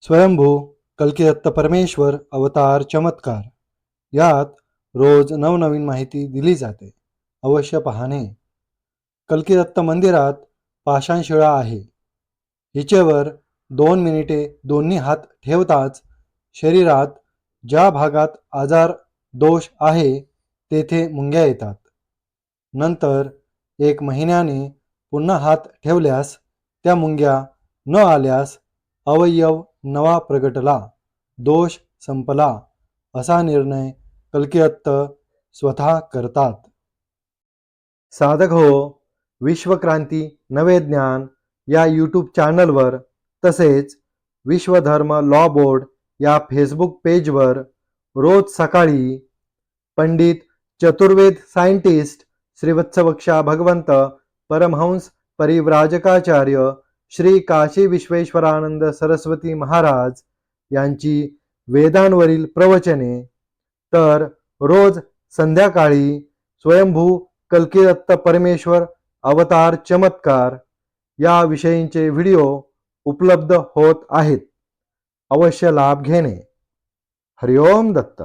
स्वयंभू कल्किदत्त परमेश्वर अवतार चमत्कार यात रोज नवनवीन माहिती दिली जाते. अवश्य पाहणे. कल्किदत्त मंदिरात पाषाणशिळा आहे. हिचेवर 2 मिनिटे दोन्ही हात ठेवताच शरीरात ज्या भागात आजार दोष आहे तेथे मुंग्या येतात. नंतर 1 महिन्याने पुन्हा हात ठेवल्यास त्या मुंग्या न आल्यास अवयव नवा प्रगटला, दोष संपला असा निर्णय कल्किदत्त स्वतः करतात. साधक हो, विश्वक्रांती नवे ज्ञान या यूट्यूब चॅनलवर तसेच विश्वधर्म लॉ बोर्ड या फेसबुक पेजवर रोज सकाळी पंडित चतुर्वेद सायंटिस्ट श्रीवत्सवक्षा भगवंत परमहंस परिव्राजकाचार्य श्री काशी विश्वेश्वरानंद सरस्वती महाराज यांची वेदांवरील प्रवचने, तर रोज संध्याकाळी स्वयंभू कल्किदत्त परमेश्वर अवतार चमत्कार या विषयींचे व्हिडिओ उपलब्ध होत आहेत. अवश्य लाभ घेणे. हरिओम दत्त.